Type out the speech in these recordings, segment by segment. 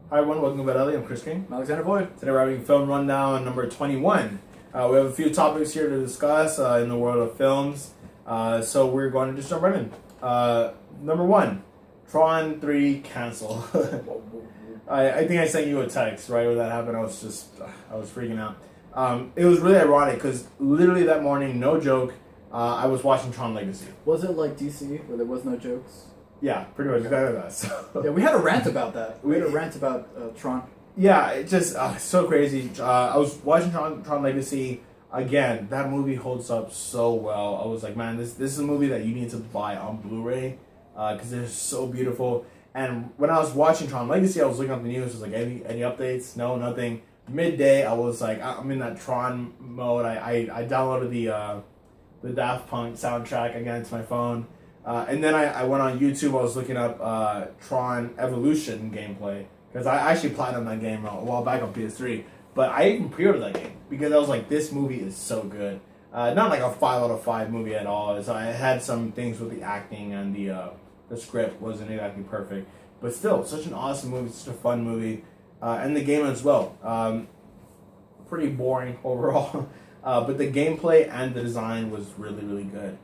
Hi everyone, welcome to Bed Alley. I'm Chris King. I'm Alexander Boyd. Today we're having film rundown number 21. We have a few topics here to discuss in the world of films. So we're going to just jump right in. Number 1, Tron 3 cancel. I think I sent you a text right when that happened. I was freaking out. It was really ironic because literally that morning, no joke, I was watching Tron Legacy. Was it like DC where there was no jokes? Yeah, pretty much exactly that. So. Yeah, we had a rant about that. We had a rant about Tron. Yeah, it just so crazy. I was watching Tron Legacy again. That movie holds up so well. I was like, man, this is a movie that you need to buy on Blu-ray because it's so beautiful. And when I was watching Tron Legacy, I was looking up the news. I was like, any updates? No, nothing. Midday, I was like, I'm in that Tron mode. I downloaded the Daft Punk soundtrack again to my phone. And then I went on YouTube. I was looking up Tron Evolution gameplay because I actually platinumed that game a while back on PS3. But I even pre-ordered that game because I was like, this movie is so good. Not like a 5 out of 5 movie at all. So I had some things with the acting and the script wasn't exactly perfect. But still, such an awesome movie, such a fun movie. And the game as well. Pretty boring overall. But the gameplay and the design was really, really good.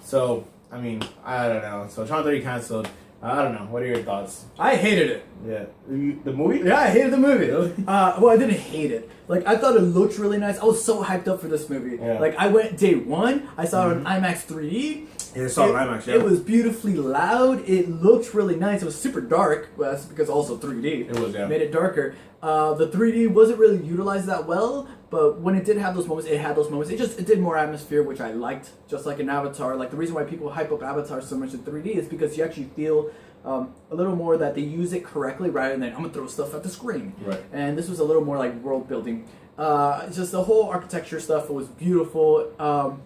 So... I mean, I don't know. So Tron 3 canceled. I don't know. What are your thoughts? I hated it. Yeah. The movie? Yeah, I hated the movie. Really? Well, I didn't hate it. Like, I thought it looked really nice. I was so hyped up for this movie. Yeah. Like, I went day one. I saw it on IMAX 3D. Yeah, I saw it on IMAX, yeah. It was beautifully loud. It looked really nice. It was super dark. Well, that's because also 3D. It was, yeah. Made it darker. The 3D wasn't really utilized that well, but when it did have those moments, it had those moments. It did more atmosphere, which I liked, just like in Avatar. Like, the reason why people hype up Avatar so much in 3D is because you actually feel a little more that they use it correctly rather than, I'm going to throw stuff at the screen. Right. And this was a little more like world building. Just the whole architecture stuff was beautiful.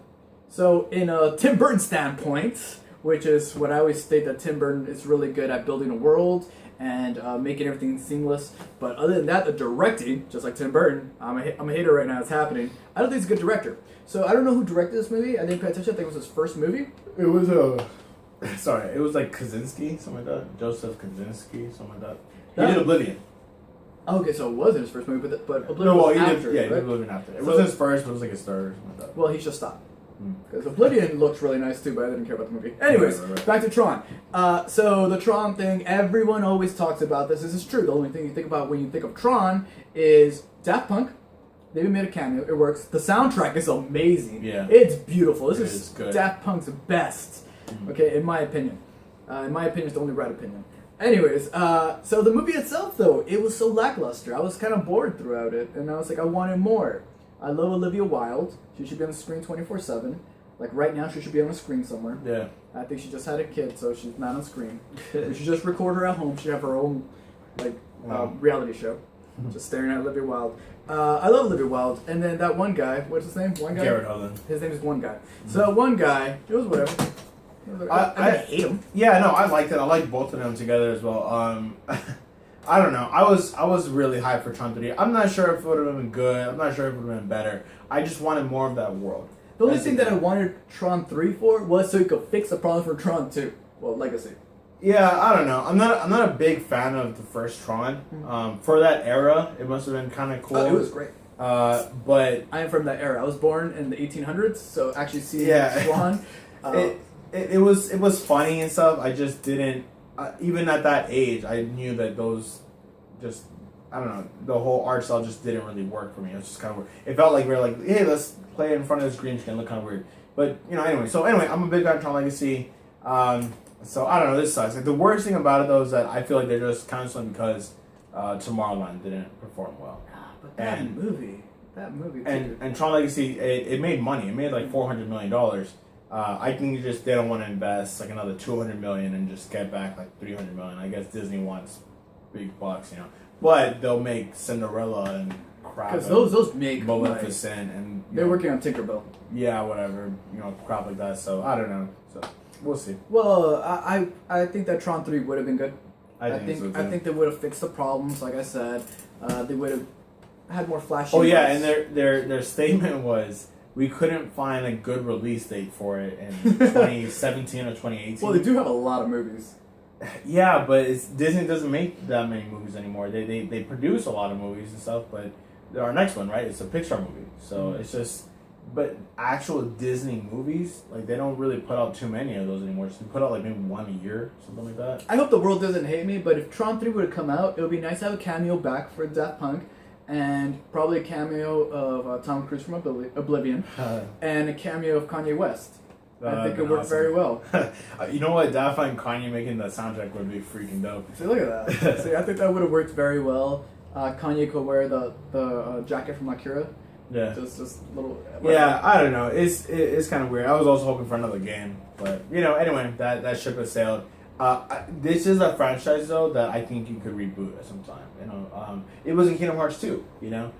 So in a Tim Burton standpoint, which is what I always state that Tim Burton is really good at building a world and making everything seamless. But other than that, the directing, just like Tim Burton, I'm a hater right now, it's happening. I don't think he's a good director. So I don't know who directed this movie. I didn't pay attention. I think it was his first movie. It was sorry, it was like Kaczynski, something like that. Joseph Kaczynski, something like that. He did Oblivion. Okay, so it wasn't his first movie, but Oblivion No, well, was he after, did. Yeah, right? he did Oblivion after. It wasn't his first, but it was like his third or something like that. Well, he should stop. Because Oblivion looks really nice too, but I didn't care about the movie. Anyways, right. Back to Tron. So the Tron thing, everyone always talks about this. This is true. The only thing you think about when you think of Tron is Daft Punk. They even made a cameo. It works. The soundtrack is amazing. Yeah. It's beautiful. This is good. Daft Punk's best. Okay, in my opinion. In my opinion, it's the only right opinion. Anyways, so the movie itself, though, it was so lackluster. I was kind of bored throughout it, and I was like, I wanted more. I love Olivia Wilde. She should be on the screen 24/7. Like right now, she should be on a screen somewhere. Yeah. I think she just had a kid, so she's not on screen. We should just record her at home. She should have her own, like, reality show. Just staring at Olivia Wilde. I love Olivia Wilde. And then that one guy, what's his name? One guy? Garrett Hedlund. His name is one guy. So that one guy, it was whatever. I didn't hate him. Yeah, no, I liked it. I liked both of them together as well. I don't know. I was really hyped for Tron 3. I'm not sure if it would have been good. I'm not sure if it would have been better. I just wanted more of that world. The only thing that I wanted Tron 3 for was so you could fix the problem for Tron 2. Well, Legacy. Yeah, I don't know. I'm not a big fan of the first Tron. For that era, it must have been kind of cool. Oh, it was great. But I am from that era. I was born in the 1800s, so actually seeing Tron. It was funny and stuff. I just didn't. Even at that age, I knew that those just. I don't know. The whole art style just didn't really work for me. It was just kind of weird. It felt like we were like, hey, let's play it in front of this green screen. Look kind of weird. But, anyway. So, anyway, I'm a big fan of Tron Legacy. So, I don't know. This sucks. Like, the worst thing about it, though, is that I feel like they're just canceling because Tomorrowland didn't perform well. But that movie. And Tron Legacy, it made money. It made like $400 million. I think they don't want to invest like another $200 million and just get back like $300 million. I guess Disney wants big bucks, But they'll make Cinderella and crap. Because those make Maleficent and they're working on Tinkerbell. Yeah, whatever. Crap like that. So I don't know. So we'll see. Well, I think that Tron 3 would have been good. I think so too. I think they would have fixed the problems. Like I said, they would have had more flashy. Oh yeah, and their statement was, we couldn't find a good release date for it in 2017 or 2018. Well, they do have a lot of movies. Yeah, but Disney doesn't make that many movies anymore. They produce a lot of movies and stuff, but our next one, right? It's a Pixar movie, so it's just. But actual Disney movies, like they don't really put out too many of those anymore. So they put out like maybe one a year, something like that. I hope the world doesn't hate me, but if Tron 3 would have come out, it would be nice to have a cameo back for Daft Punk, and probably a cameo of Tom Cruise from Oblivion, and a cameo of Kanye West. I think it worked very well. You know what? Daft Punk and Kanye making the soundtrack would be freaking dope. See, look at that. See, I think that would have worked very well. Kanye could wear the jacket from Akira. Yeah. Just little. Yeah, I don't know. It's kind of weird. I was also hoping for another game, but anyway, that ship has sailed. This is a franchise though that I think you could reboot at some time. It was in Kingdom Hearts 2. The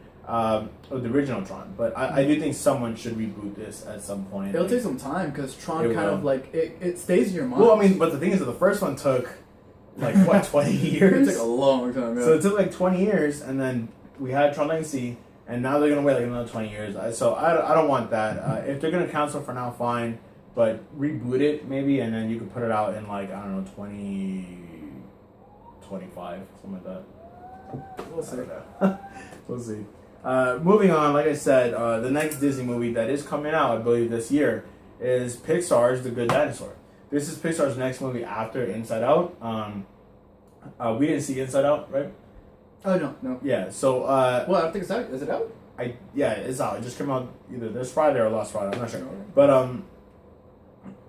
original Tron, but I do think someone should reboot this at some point. It'll take some time because Tron kind of like it stays in your mind. Well, I mean, but the thing is that the first one took like what 20 years. It took a long time. Yeah. So it took like 20 years, and then we had Tron Legacy. And now they're gonna wait like another 20 years. So I don't want that. If they're gonna cancel for now, fine. But reboot it maybe, and then you can put it out in like 2025, something like that. We'll see. We'll see. Moving on, like I said, the next Disney movie that is coming out, I believe this year, is Pixar's The Good Dinosaur. This is Pixar's next movie after Inside Out. We didn't see Inside Out, right? Oh no. Yeah, so well, I don't think it's out. Is it out? It's out. It just came out either this Friday or last Friday. I'm not sure. But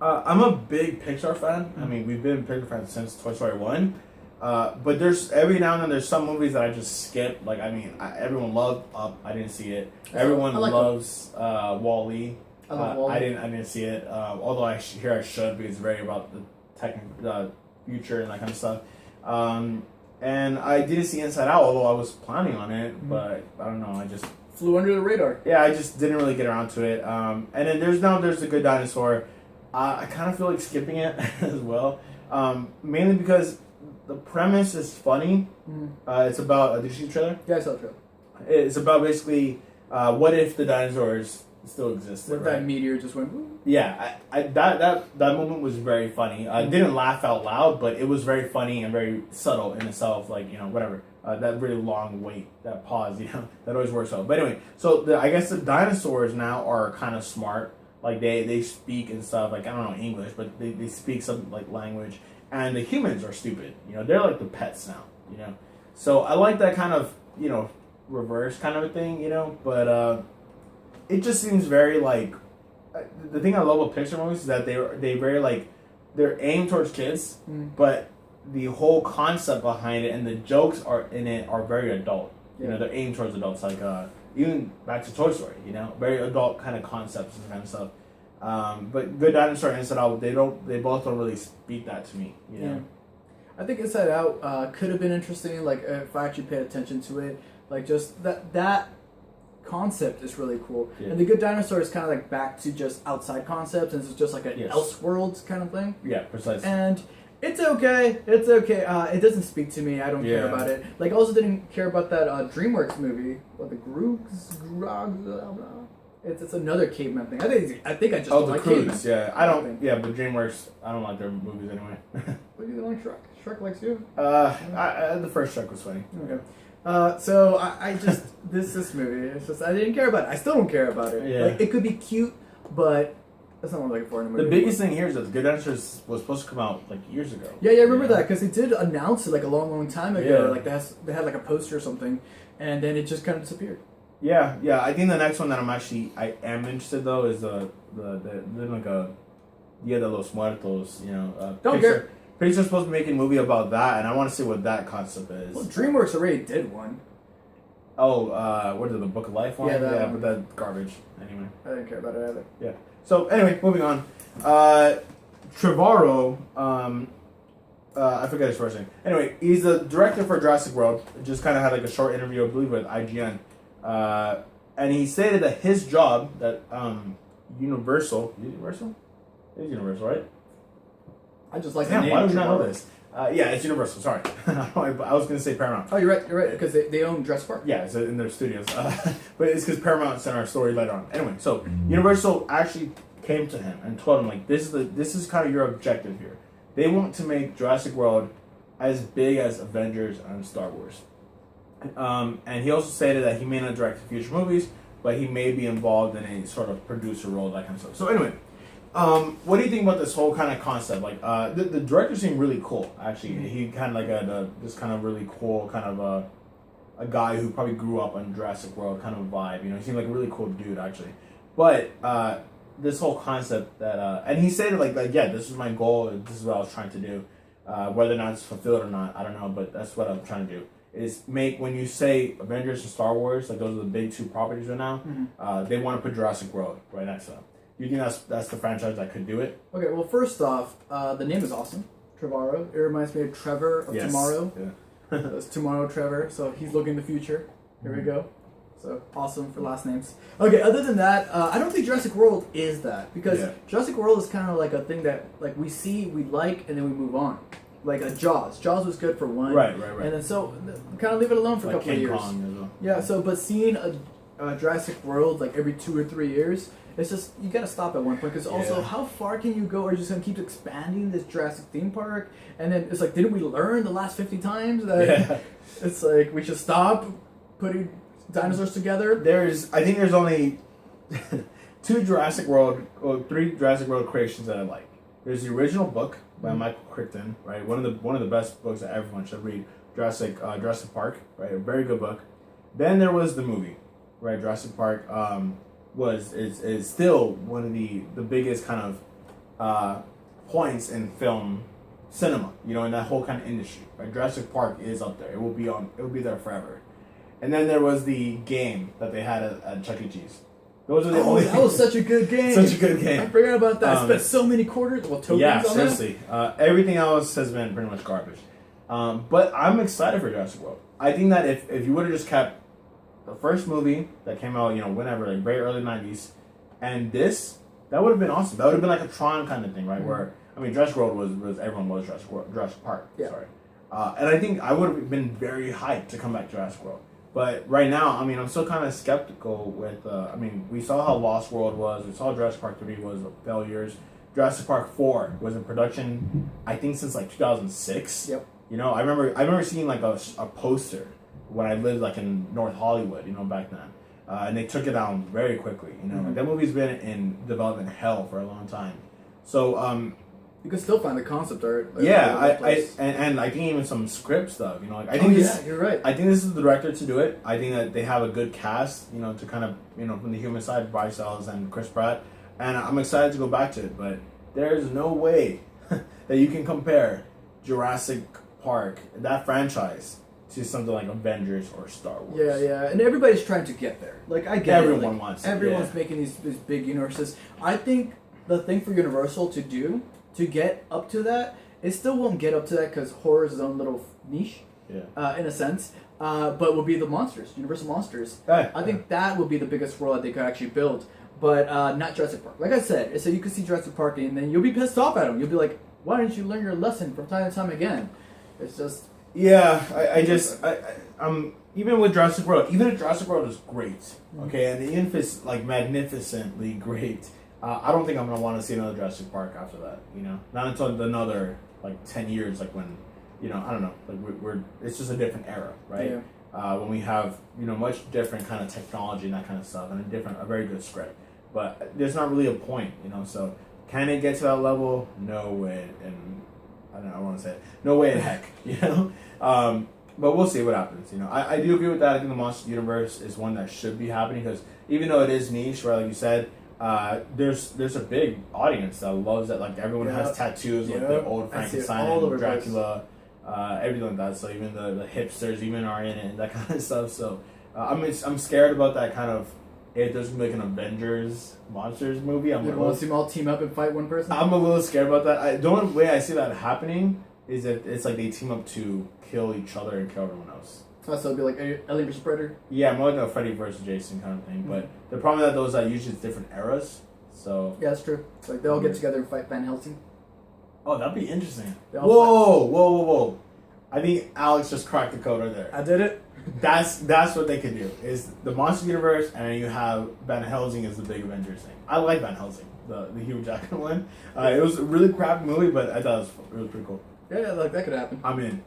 I'm a big Pixar fan. I mean, we've been Pixar fans since Toy Story 1. But there's every now and then there's some movies that I just skip. Like everyone loved Up. I didn't see it. Everyone loves Wall-E. I love Wall-E. I didn't see it. Although I should because it's very about the future and that kind of stuff. And I didn't see Inside Out, although I was planning on it, but I don't know, I just... Flew under the radar. Yeah, I just didn't really get around to it. And then there's The Good Dinosaur. I kind of feel like skipping it as well, mainly because the premise is funny. It's about... did you see the trailer? Yeah, I saw the trailer. It's about basically, what if the dinosaurs still existed, What if that meteor just went... Woo? Yeah, that moment was very funny. I didn't laugh out loud, but it was very funny and very subtle in itself. Like whatever that really long wait, that pause, that always works out. But anyway, so I guess the dinosaurs now are kind of smart. Like they speak and stuff. Like I don't know English, but they speak some like language. And the humans are stupid. They're like the pets now. So I like that kind of reverse kind of a thing. But it just seems very like. The thing I love about Pixar movies is that they very like they're aimed towards kids, but the whole concept behind it and the jokes are very adult. They're aimed towards adults. Like even back to Toy Story, very adult kind of concepts and kind of stuff. But Good Dinosaur and Inside Out, they both don't really speak that to me. Yeah. I think Inside Out could have been interesting. Like if I actually paid attention to it, like just that concept is really cool. Yeah. And The Good Dinosaur is kind of like back to just outside concepts, and it's just like an Elseworlds kind of thing. Yeah, precisely. And it's okay. It's okay. It doesn't speak to me. I don't care about it. Like, I also didn't care about that DreamWorks movie. What, the Groogs? It's another caveman thing. I think I just don't like cavemen. Yeah, I don't. Yeah, but DreamWorks, I don't like their movies anyway. What do you like Shrek? Shrek likes you. The first Shrek was funny. Okay. So I just this movie. It's just I didn't care about it. I still don't care about it. Yeah. Like it could be cute, but that's not what I'm looking for in a movie. The biggest thing here is that The Good Dinosaur was supposed to come out like years ago. Yeah, I remember that because they did announce it like a long time ago. Yeah. Like they had like a poster or something, and then it just kind of disappeared. Yeah. I think the next one that I am interested though is the like a Dia de los Muertos. Don't care. Pixar's supposed to be making a movie about that, and I want to see what that concept is. Well, DreamWorks already did one. Oh, what is it, the Book of Life one? Yeah, that one. But that's garbage. Anyway. I didn't care about it either. Yeah. So, anyway, moving on. Trevorrow, I forget his first name. Anyway, he's the director for Jurassic World. Just kind of had like a short interview, I believe, with IGN. And he stated that his job, that Universal? It is Universal, right? I just like Damn, the name. why do we not know this? Yeah, it's Universal. Sorry, I was going to say Paramount. Oh, you're right, because they own Jurassic Park. Yeah, it's in their studios. But it's because Paramount sent our story later on. Anyway, so Universal actually came to him and told him like, this is kind of your objective here. they want to make Jurassic World as big as Avengers and Star Wars. And he also stated that he may not direct future movies, but he may be involved in a sort of producer role, that kind of stuff. So anyway, what do you think about this whole kind of concept? Like, the director seemed really cool, actually. He kind of like this kind of really cool kind of a guy who probably grew up on Jurassic World kind of vibe. You know, he seemed like a really cool dude, actually. But this whole concept that, and he said like yeah, this is my goal, and this is what I was trying to do. Whether or not it's fulfilled or not, I don't know, but that's what I'm trying to do. Is make, when you say Avengers and Star Wars, like those are the big two properties right now, they want to put Jurassic World right next to them. Do you think that's the franchise that could do it? Okay, well, first off, the name is awesome. Trevorrow. It reminds me of Trevor of Tomorrow. Yeah. That's Tomorrow Trevor, so he's looking in the future. Here we go. So, awesome for last names. Okay, other than that, I don't think Jurassic World is that. Because Jurassic World is kind of like a thing that like we see, we like, and then we move on. Like a Jaws. Jaws was good for one. Right. And then so, kind of leave it alone for like a couple of King years. Kong as well. Yeah, so, but seeing a Jurassic World like every 2 or 3 years, it's just, you gotta stop at one point. Because also, how far can you go? Are you just gonna keep expanding this Jurassic theme park? And then it's like, didn't we learn the last 50 times that it's like, we should stop putting dinosaurs together? I think there's only 3 Jurassic World creations that I like. There's the original book by Michael Crichton, right? One of the best books that everyone should read. Jurassic Park, right? A very good book. Then there was the movie, right? Jurassic Park is still one of the biggest kind of points in film cinema, you know, in that whole kind of industry, right? Jurassic Park is up there. It will be there forever. And then there was the game that they had at Chuck E. Cheese. Those are the only. That was such a good game. Such a good game. I forgot about that. I spent so many quarters. Well, tokens on seriously. Everything else has been pretty much garbage. But I'm excited for Jurassic World. I think that if you would have just kept the first movie that came out, you know, whenever, like very early 90s, and this, that would have been awesome. That would have been like a Tron kind of thing, right? Where, I mean, Jurassic World was everyone was Jurassic Park. Yeah. Sorry. And I think I would have been very hyped to come back to Jurassic World. But right now, I mean, I'm still kind of skeptical with, I mean, we saw how Lost World was. We saw Jurassic Park 3 was failures. Jurassic Park 4 was in production, I think, since like 2006. Yep. You know, I remember seeing like a poster when I lived like in North Hollywood, you know, back then. And they took it down very quickly, you know. Like, that movie's been in development hell for a long time. So, you can still find the concept art. Like, and I think even some script stuff, you know. Like, I think you're right. I think this is the director to do it. I think that they have a good cast, you know, to kind of, you know, from the human side, Bryce Dallas and Chris Pratt. And I'm excited to go back to it, but there's no way that you can compare Jurassic Park, that franchise, to something like Avengers or Star Wars. Yeah, and everybody's trying to get there. Like, I get everyone it. Like, wants it. Everyone's making these big universes. I think the thing for Universal to do to get up to that, it still won't get up to that because horror is its own little niche, in a sense. But will be the monsters, Universal Monsters. I think that will be the biggest world that they could actually build. But not Jurassic Park. Like I said, so you can see Jurassic Park and then you'll be pissed off at them. You'll be like, why didn't you learn your lesson from time to time again? It's just... Yeah, I'm even with Jurassic World. Even if Jurassic World is great, okay, and even if it's like magnificently great, I don't think I'm gonna want to see another Jurassic Park after that. You know, not until another like 10 years, like when, you know, I don't know, like we're it's just a different era, right? Yeah. When we have, you know, much different kind of technology and that kind of stuff, and a very good script, but there's not really a point, you know. So can it get to that level? No way, and I don't know, I want to say it. No way in heck, you know? But we'll see what happens, you know? I do agree with that. I think the Monster Universe is one that should be happening because even though it is niche, right, like you said, there's a big audience that loves that. Like, everyone has tattoos with the old Frankenstein and Dracula, everything like that. So even the hipsters even are in it and that kind of stuff. So I'm scared about that kind of... If there's gonna be like an Avengers Monsters movie, you want to see them all team up and fight one person? I'm a little scared about that. The only way I see that happening is if it's like they team up to kill each other and kill everyone else. Oh, so it'd be like Alien vs Predator? Yeah, more like a Freddy versus Jason kind of thing. But the problem is that those are usually different eras. So yeah, that's true. Like they all get together and fight Van Helsing. Oh, that'd be interesting. Whoa! I think Alex just cracked the code right there. I did it. That's what they could do. Is the Monster Universe, and then you have Van Helsing as the big Avengers thing. I like Van Helsing. the Hugh Jackman one. It was a really crappy movie, but I thought it was pretty cool. Yeah, like that could happen. I'm in.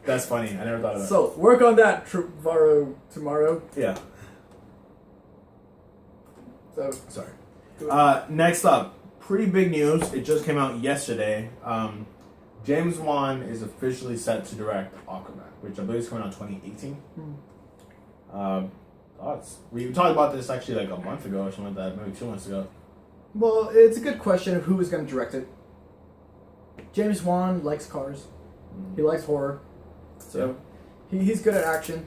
That's funny. I never thought of that. So work on that tomorrow. Yeah. So sorry. Next up, pretty big news. It just came out yesterday. James Wan is officially set to direct Aquaman, which I believe is coming out 2018. Thoughts? We talked about this actually like a month ago or something like that, maybe 2 months ago. Well, it's a good question of who is going to direct it. James Wan likes cars. He likes horror. So he's good at action,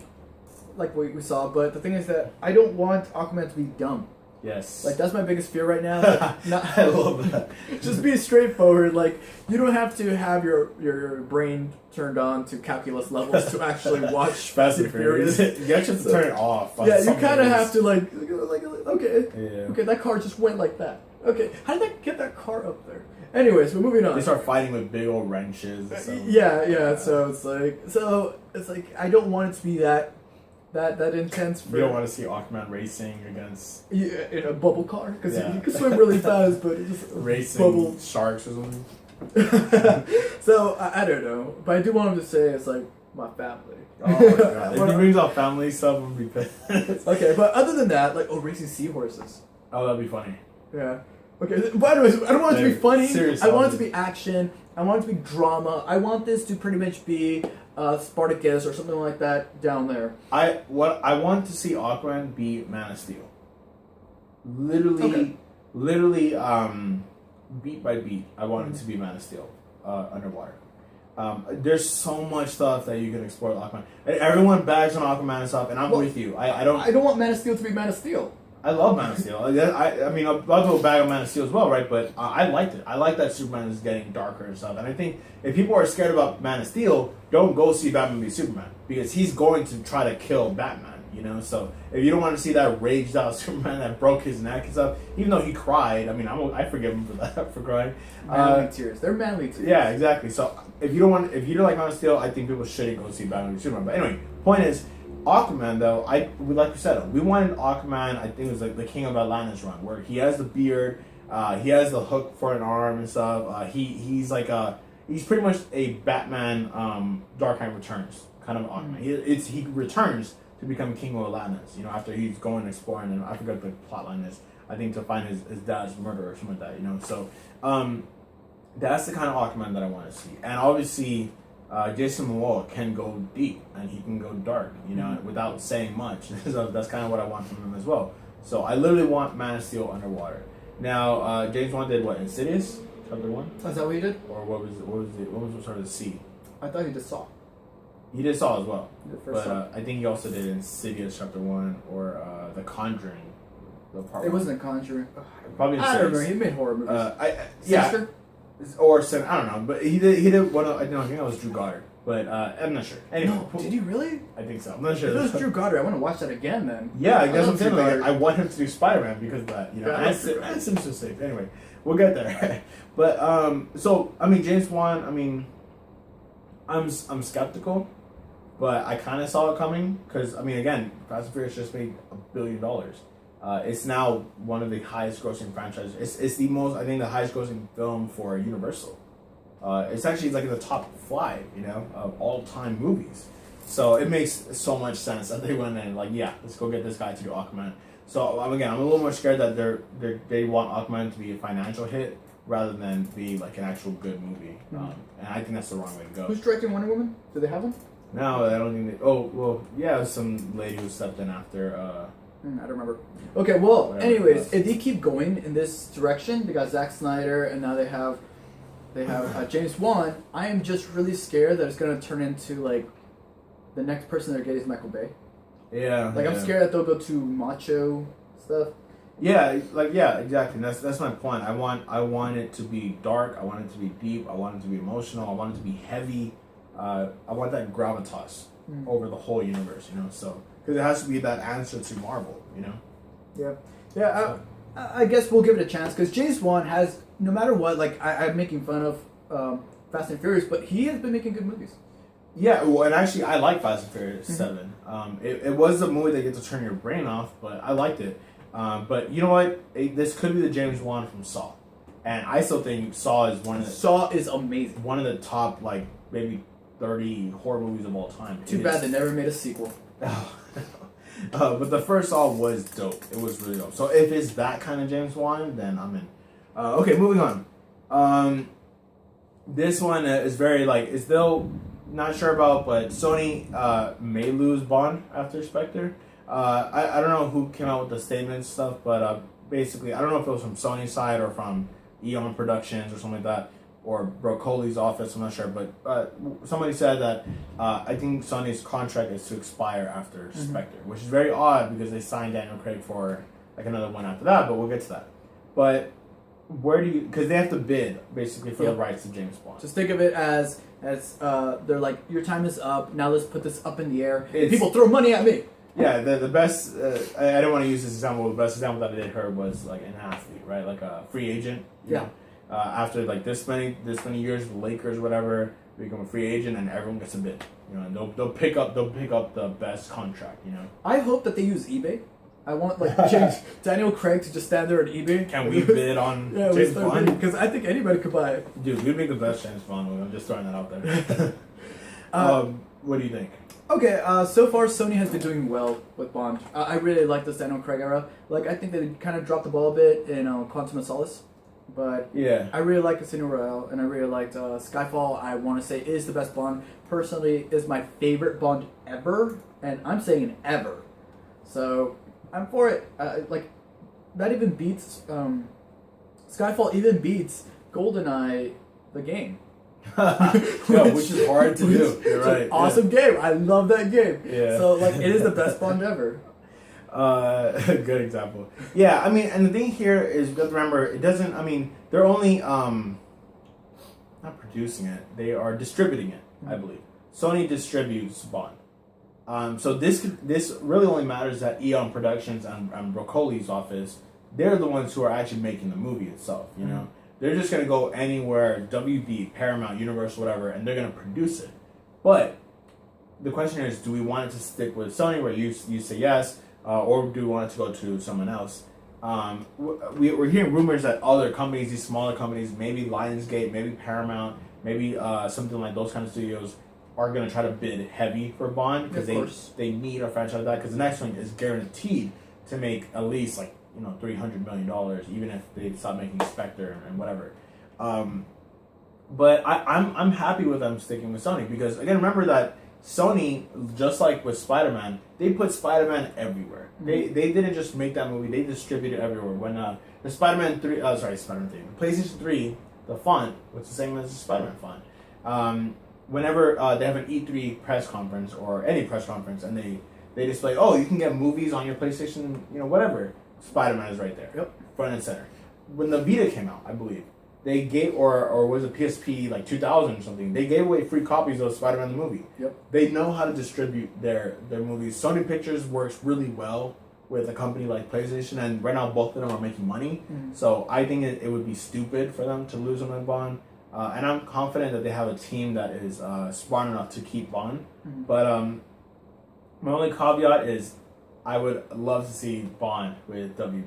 like we saw. But the thing is that I don't want Aquaman to be dumb. Yes. Like, that's my biggest fear right now. Like, I love that. Just be straightforward. Like, you don't have to have your brain turned on to calculus levels to actually watch Fast and Furious. You actually have to turn it off. Yeah, you kind of have to, like, okay, that car just went like that. Okay, how did that get that car up there? Anyways, we're moving on. They start fighting with big old wrenches. And stuff. Yeah. So it's like I don't want it to be that intense. You don't want to see Aquaman racing against in a bubble car because he can swim really fast, but it just racing bubble sharks or something. So I don't know, but I do want him to say it's like my family. Oh my god! If he brings out family stuff, I'm gonna be pissed. Okay, but other than that, like racing seahorses. Oh, that'd be funny. Yeah. Okay, but anyways, I don't want it to be funny. Serious I want it to be action. I want it to be drama. I want this to pretty much be Spartacus or something like that down there. I want to see Aquaman be Man of Steel. Literally, beat by beat. I want it to be Man of Steel underwater. There's so much stuff that you can explore with Aquaman. And everyone bags on Aquaman and stuff, and I'm with you. I don't want Man of Steel to be Man of Steel. I love Man of Steel. I mean, a lot of people bag on Man of Steel as well, right? But I liked it. I like that Superman is getting darker and stuff. And I think if people are scared about Man of Steel, don't go see Batman v Superman because he's going to try to kill Batman. You know, so if you don't want to see that raged out Superman that broke his neck and stuff, even though he cried, I mean, I forgive him for that for crying. Manly tears. They're manly tears. Yeah, exactly. So if you don't like Man of Steel, I think people shouldn't go see Batman v Superman. But anyway, point is. Aquaman, though, like you said, we wanted Aquaman. I think it was like the King of Atlantis run, where he has the beard, he has the hook for an arm and stuff. He's pretty much a Batman. Dark Knight Returns kind of Aquaman. He returns to become King of Atlantis. You know, after he's going exploring, and I forgot the plotline is. I think to find his dad's murderer or something like that. You know, so that's the kind of Aquaman that I want to see, and obviously. Jason Momoa can go deep and he can go dark, you know, without saying much. So that's kind of what I want from him as well. So I literally want Man of Steel underwater. Now, James Wan did what? Insidious Chapter 1? Is that what he did? Or what was sort of the C? I thought he did Saw. He did Saw as well. But I think he also did Insidious Chapter 1 or The Conjuring. It wasn't The Conjuring. Probably Insidious. I don't know. He made horror movies. Yeah. Or I don't know, but he did one. I think that was Drew Goddard, but I'm not sure. Anyway, no, did he really? I think so. I'm not sure. If it was Drew Goddard, I want to watch that again. Then yeah, that's what I'm saying. Like, I want him to do Spider-Man because of that, you know. And Simpsons safe. Anyway, we'll get there. But so I mean, James Wan. I mean, I'm skeptical, but I kind of saw it coming because I mean, again, Fast and Furious just made $1 billion. It's now one of the highest grossing franchises. It's the highest grossing film for Universal. It's actually like in the top 5, you know, of all time movies. So it makes so much sense that they went in like, yeah, let's go get this guy to do Aquaman. So again, I'm a little more scared that they want Aquaman to be a financial hit rather than be like an actual good movie. And I think that's the wrong way to go. Who's directing Wonder Woman? Do they have one? No, I don't think. Some lady who stepped in after. I don't remember. Okay, well, Whatever anyways, if they keep going in this direction, they got Zack Snyder, and now they have James Wan. I am just really scared that it's gonna turn into like the next person they're getting is Michael Bay. Yeah. Like I'm scared that they'll go to macho stuff. Yeah, exactly. That's my point. I want it to be dark. I want it to be deep. I want it to be emotional. I want it to be heavy. I want that gravitas over the whole universe. You know, so. Because it has to be that answer to Marvel, you know? Yeah. I guess we'll give it a chance, because James Wan has, no matter what, like, I'm making fun of Fast and Furious, but he has been making good movies. Yeah, well, and actually, I like Fast and Furious 7. It was a movie that gets to turn your brain off, but I liked it. But you know what? This could be the James Wan from Saw, and I still think Saw is Saw is amazing. one of the top like maybe 30 horror movies of all time. Too bad they never made a sequel. But the first Saw was dope. It was really dope. So if it's that kind of James Wan, then I'm in. Okay, moving on. This one is very like is still not sure about, but Sony may lose Bond after Spectre. I don't know who came out with the statement and stuff, but basically I don't know if it was from Sony's side or from Eon Productions or something like that, or Broccoli's office. I'm not sure, but somebody said that I think Sony's contract is to expire after Spectre, which is very odd because they signed Daniel Craig for like another one after that. But we'll get to that. But where do you? Because they have to bid basically for the rights to James Bond. Just think of it as they're like, your time is up. Now let's put this up in the air. People throw money at me. Yeah, the best. I don't want to use this example. The best example that I did heard was like an athlete, right? Like a free agent. You know? After like this many years, the Lakers, whatever, become a free agent, and everyone gets a bid. You know, and they'll pick up the best contract. You know. I hope that they use eBay. I want like Daniel Craig to just stand there at eBay. Can we bid on James Bond? Because I think anybody could buy it. Dude, we'd make the best James Bond movie. I'm just throwing that out there. What do you think? Okay, so far Sony has been doing well with Bond. I really like this Daniel Craig era. Like, I think they kind of dropped the ball a bit in Quantum of Solace. But yeah, I really like Casino Royale, and I really liked Skyfall. I want to say is the best Bond. Personally, is my favorite Bond ever, and I'm saying ever. So I'm for it. Like, that even beats Skyfall. Even beats GoldenEye, the game. Which is hard to do. You're right. Awesome game. I love that game. Yeah. So like, it is the best Bond ever. Good example. Yeah, I mean, and the thing here is, you have to remember, it doesn't. I mean, they're only not producing it; they are distributing it. I believe Sony distributes Bond. So this really only matters that Eon Productions and Broccoli's office. They're the ones who are actually making the movie itself. You know, they're just gonna go anywhere, WB, Paramount, Universal, whatever, and they're gonna produce it. But the question is, do we want it to stick with Sony, where you say yes? Or do we want it to go to someone else? We're hearing rumors that other companies, these smaller companies, maybe Lionsgate, maybe Paramount, maybe something like those kind of studios, are going to try to bid heavy for Bond because they need a franchise like that. Because the next one is guaranteed to make at least like $300 million, even if they stop making Spectre and whatever. But I'm happy with them sticking with Sony because again, remember that Sony, just like with Spider-Man, they put Spider-Man everywhere. They didn't just make that movie; they distributed it everywhere. When the Spider-Man 3, Spider-Man 3, the PlayStation 3, the font was the same as the Spider-Man font. Whenever they have an E3 press conference or any press conference, and they display, you can get movies on your PlayStation, whatever. Spider-Man is right there, front and center. When the Vita came out, I believe they gave, or was it PSP like 2000 or something? They gave away free copies of Spider-Man the movie. They know how to distribute their movies. Sony Pictures works really well with a company like PlayStation, and right now both of them are making money. So I think it would be stupid for them to lose them in Bond. And I'm confident that they have a team that is smart enough to keep Bond. But my only caveat is I would love to see Bond with WB.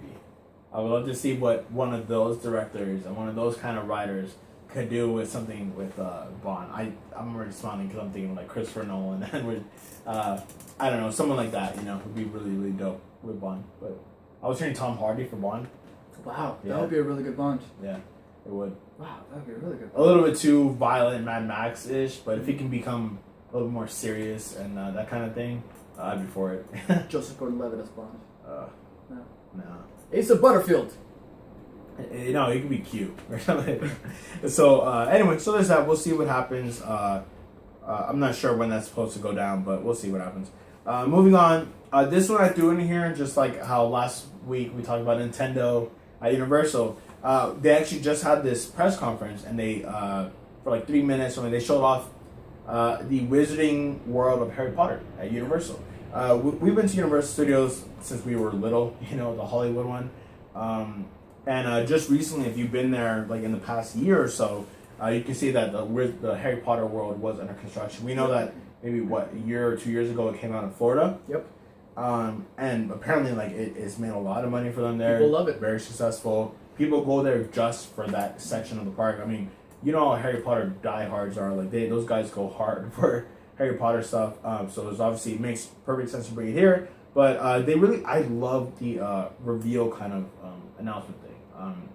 I would love to see what one of those directors and one of those kind of writers could do with something with Bond. I'm already smiling because I'm thinking like Christopher Nolan and with I don't know, someone like that. Would be really, really dope with Bond. But I was hearing Tom Hardy for Bond. Wow, that would be a really good Bond. Yeah, it would. Wow, that would be a really good A Bond. little bit too violent, Mad Max-ish, but if he can become a little more serious and that kind of thing, I'd be for it. Joseph Gordon-Levitt as Bond. No. Asa Butterfield. He could be cute or something. So anyway, so there's that. We'll see what happens. I'm not sure when that's supposed to go down, but we'll see what happens. Moving on. This one I threw in here just like how last week we talked about Nintendo at Universal. They actually just had this press conference, and they for like 3 minutes they showed off the Wizarding World of Harry Potter at Universal. We've been to Universal Studios since we were little, the Hollywood one. And just recently, if you've been there like in the past year or so, you can see that the Harry Potter world was under construction. We know that maybe a year or 2 years ago it came out in Florida. And apparently, like it's made a lot of money for them there. People love it. Very successful. People go there just for that section of the park. I mean, you know how Harry Potter diehards are. Like those guys go hard for Harry Potter stuff. So it's obviously it makes perfect sense to bring it here. But I love the reveal kind of announcement thing.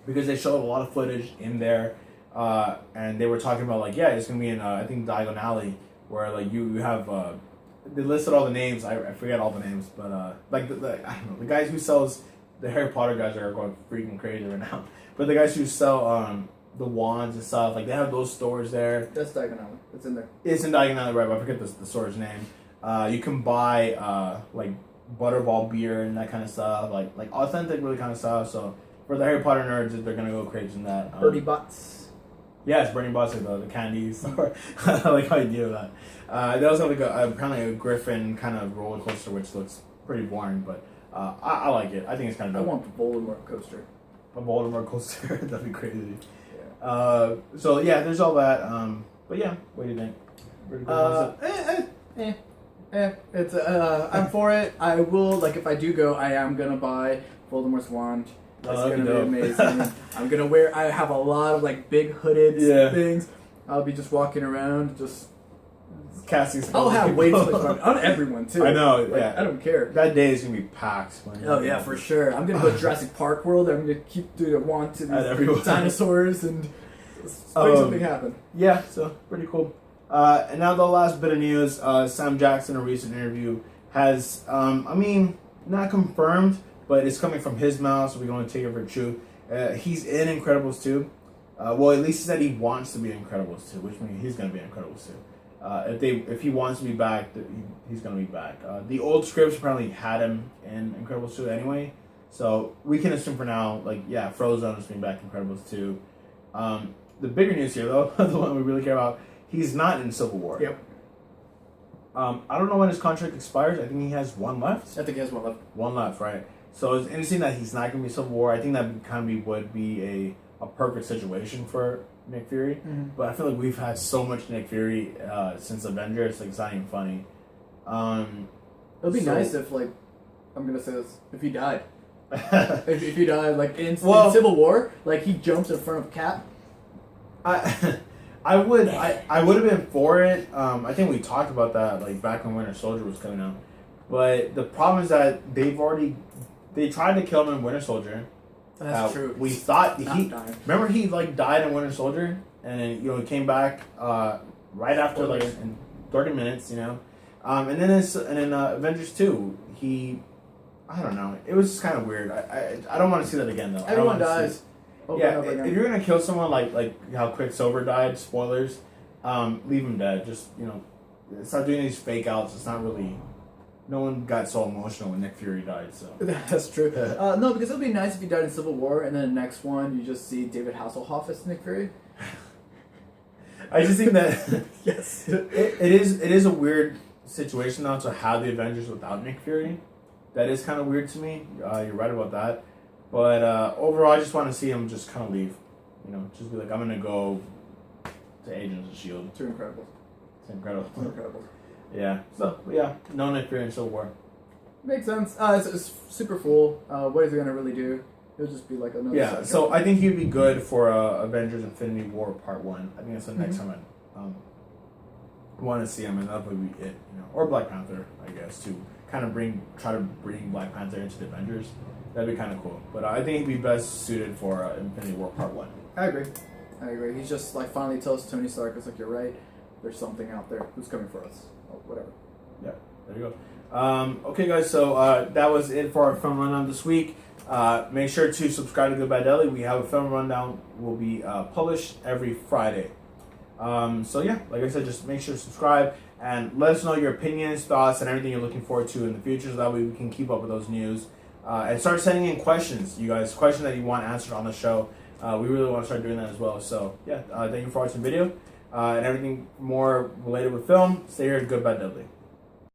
Because they showed a lot of footage in there. And they were talking about like, yeah, it's gonna be in I think Diagon Alley, where like you have they listed all the names. I forget all the names, but like the I don't know, the guys who sells the Harry Potter guys are going freaking crazy right now. But the guys who sell the wands and stuff, like they have those stores there. That's Diagon Alley. It's in there. It's in Diagon Alley, right? But I forget the store's name. You can buy like Butterball beer and that kind of stuff, like authentic really kind of stuff. So for the Harry Potter nerds, they're gonna go crazy in that. Birdie Bots. Yeah, it's Bernie Boss, like the candies. I like how you do that. They also have like apparently a Griffin kind of roller coaster, which looks pretty boring, but I like it. I think it's kind of dope. I want the Voldemort coaster. A Voldemort coaster. That'd be crazy. Yeah. So yeah, there's all that. But yeah, what do you think? It's I'm for it. I will, like, if I do go, I am gonna buy Voldemort's wand. That's gonna be amazing. I'm gonna wear. I have a lot of like big hooded things. I'll be just walking around, just casting. I'll have way too much fun on everyone too. I know. Like, yeah, I don't care. That day is gonna be packed. Oh yeah, for sure. I'm gonna go to Jurassic Park World. I'm gonna keep doing a wand to these dinosaurs and make something happen. Yeah, so pretty cool. And now the last bit of news. Sam Jackson, in a recent interview, has not confirmed, but it's coming from his mouth, so we're going to take it for true. He's in Incredibles 2. Well, at least he said he wants to be in Incredibles 2, which means he's going to be in Incredibles 2. If he wants to be back, he's going to be back. The old scripts apparently had him in Incredibles 2 anyway, so we can assume for now, like, yeah, Frozone is being back in Incredibles 2. The bigger news here, though, the one we really care about, he's not in Civil War. Yep. I don't know when his contract expires. I think he has one left. I think he has one left. One left, right? So it's interesting that he's not going to be Civil War. I think that kind of would be a perfect situation for Nick Fury. Mm-hmm. But I feel like we've had so much Nick Fury since Avengers. Like, it's not even funny. It would be nice if, like, I'm going to say this, if he died. if he died, like, in Civil War, like, he jumps in front of Cap. I would have been for it. I think we talked about that, like, back when Winter Soldier was coming out. But the problem is that they tried to kill him in Winter Soldier. That's true. We thought remember he like died in Winter Soldier, and then he came back right after like in 30 minutes, and then Avengers 2 I don't know, it was just kind of weird. I don't want to see that again though. Everyone dies. Yeah, if you're gonna kill someone like how Quicksilver died, spoilers, leave him dead. Just stop doing these fake outs. It's not really. No one got so emotional when Nick Fury died, so. That's true. No, because it would be nice if he died in Civil War, and then the next one, you just see David Hasselhoff as Nick Fury. I just think that... Yes. It is a weird situation, though, to have the Avengers without Nick Fury. That is kind of weird to me. You're right about that. But overall, I just want to see him just kind of leave. Just be like, I'm going to go to Agents of S.H.I.E.L.D. Too incredible. It's incredible. Incredible. Yeah. So, yeah. No Nick Fury in Civil War. Makes sense. It's super full. What is he going to really do? It'll just be like another... Yeah, so I think he'd be good for Avengers Infinity War Part 1. I think that's the next time I want to see him, and that would be it. Or Black Panther, I guess, to kind of try to bring Black Panther into the Avengers. That'd be kind of cool. But I think he'd be best suited for Infinity War Part 1. I agree. He's just like finally tells Tony Stark, it's like, you're right. There's something out there. Who's coming for us? Oh, whatever. Yeah, there you go. Okay, guys, so that was it for our film rundown this week. Make sure to subscribe to Good Bad Deli. We have a film rundown. Will be published every Friday. So yeah, like I said, just make sure to subscribe and let us know your opinions, thoughts, and everything you're looking forward to in the future, so that way we can keep up with those news. And start sending in questions, you guys, questions that you want answered on the show. We really want to start doing that as well. So yeah, thank you for watching the video. And everything more related with film, stay here at Good Bad Deli.